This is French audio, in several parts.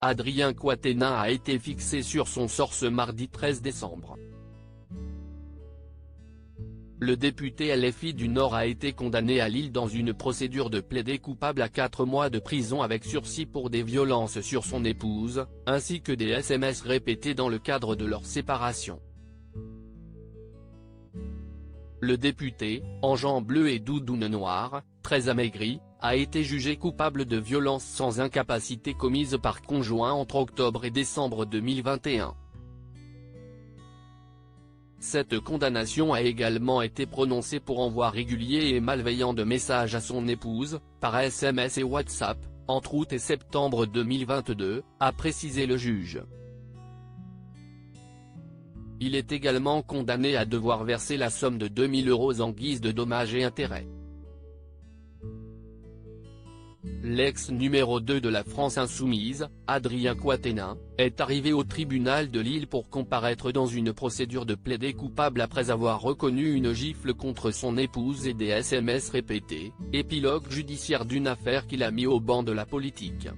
Adrien Quatennens a été fixé sur son sort ce mardi 13 décembre. Le député LFI du Nord a été condamné à Lille dans une procédure de plaidé coupable à 4 mois de prison avec sursis pour des violences sur son épouse, ainsi que des SMS répétés dans le cadre de leur séparation. Le député, en jean bleu et doudoune noire, très amaigri, a été jugé coupable de violences sans incapacité commises par conjoint entre octobre et décembre 2021. Cette condamnation a également été prononcée pour envoi régulier et malveillant de messages à son épouse, par SMS et WhatsApp, entre août et septembre 2022, a précisé le juge. Il est également condamné à devoir verser la somme de 2 000 € en guise de dommages et intérêts. L'ex numéro 2 de la France Insoumise, Adrien Quatennens, est arrivé au tribunal de Lille pour comparaître dans une procédure de plaidé coupable après avoir reconnu une gifle contre son épouse et des SMS répétés, épilogue judiciaire d'une affaire qu'il a mis au banc de la politique.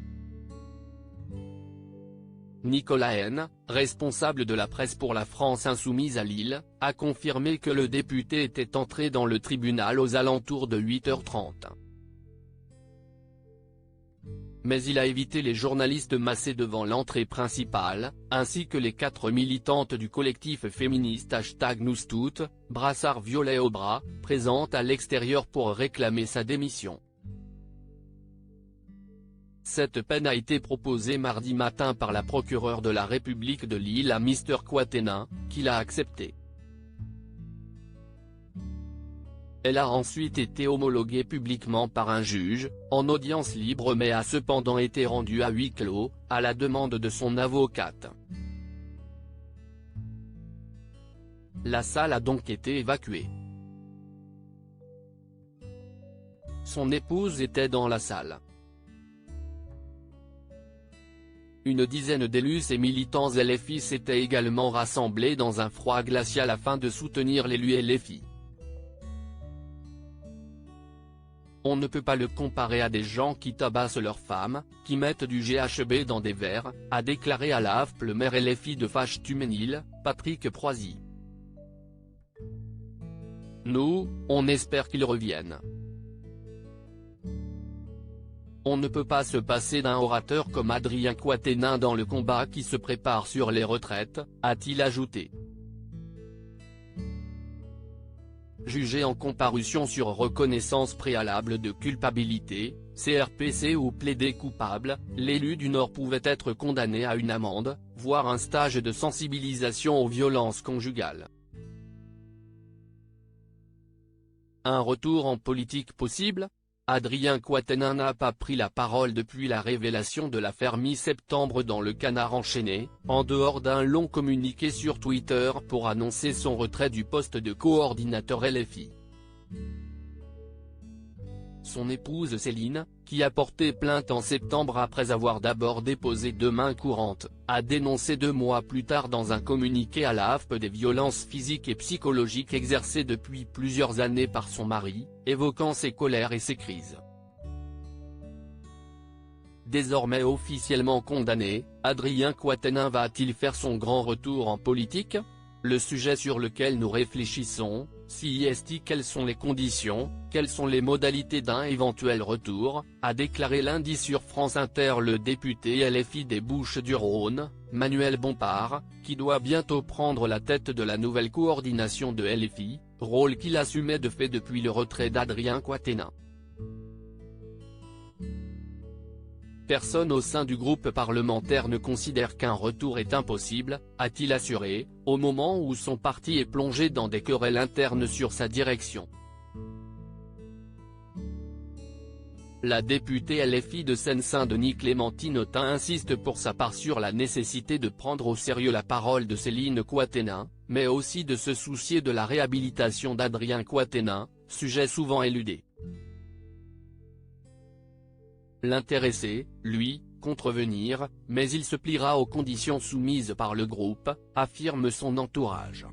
Nicolas N., responsable de la presse pour la France Insoumise à Lille, a confirmé que le député était entré dans le tribunal aux alentours de 8h30. Mais il a évité les journalistes massés devant l'entrée principale, ainsi que les 4 militantes du collectif féministe #NousToutes, brassard violet au bras, présentes à l'extérieur pour réclamer sa démission. Cette peine a été proposée mardi matin par la procureure de la République de Lille à Mr Quatennens, qui l'a acceptée. Elle a ensuite été homologuée publiquement par un juge, en audience libre mais a cependant été rendue à huis clos, à la demande de son avocate. La salle a donc été évacuée. Son épouse était dans la salle. Une dizaine d'élus et militants LFI s'étaient également rassemblés dans un froid glacial afin de soutenir l'élu LFI. On ne peut pas le comparer à des gens qui tabassent leurs femmes, qui mettent du GHB dans des verres, a déclaré à la AFP le maire LFI de Fâche-Tuménil, Patrick Proisy. Nous, on espère qu'ils reviennent. On ne peut pas se passer d'un orateur comme Adrien Quatennens dans le combat qui se prépare sur les retraites, a-t-il ajouté. Jugé en comparution sur reconnaissance préalable de culpabilité, CRPC ou plaidé coupable, l'élu du Nord pouvait être condamné à une amende, voire un stage de sensibilisation aux violences conjugales. Un retour en politique possible ? Adrien Quatennens n'a pas pris la parole depuis la révélation de l'affaire mi-septembre dans le Canard enchaîné, en dehors d'un long communiqué sur Twitter pour annoncer son retrait du poste de coordinateur LFI. Son épouse Céline, qui a porté plainte en septembre après avoir d'abord déposé de main courante, a dénoncé 2 mois plus tard dans un communiqué à la AFP des violences physiques et psychologiques exercées depuis plusieurs années par son mari, évoquant ses colères et ses crises. Désormais officiellement condamné, Adrien Quatennens va-t-il faire son grand retour en politique ? Le sujet sur lequel nous réfléchissons, si est-il quelles sont les conditions, quelles sont les modalités d'un éventuel retour, a déclaré lundi sur France Inter le député LFI des Bouches-du-Rhône, Manuel Bompard, qui doit bientôt prendre la tête de la nouvelle coordination de LFI, rôle qu'il assumait de fait depuis le retrait d'Adrien Quatennens. Personne au sein du groupe parlementaire ne considère qu'un retour est impossible, a-t-il assuré, au moment où son parti est plongé dans des querelles internes sur sa direction. La députée LFI de Seine-Saint-Denis Clémentine Autain insiste pour sa part sur la nécessité de prendre au sérieux la parole de Céline Quatennens, mais aussi de se soucier de la réhabilitation d'Adrien Quatennens, sujet souvent éludé. L'intéressé, lui, compte revenir, mais il se pliera aux conditions soumises par le groupe, affirme son entourage.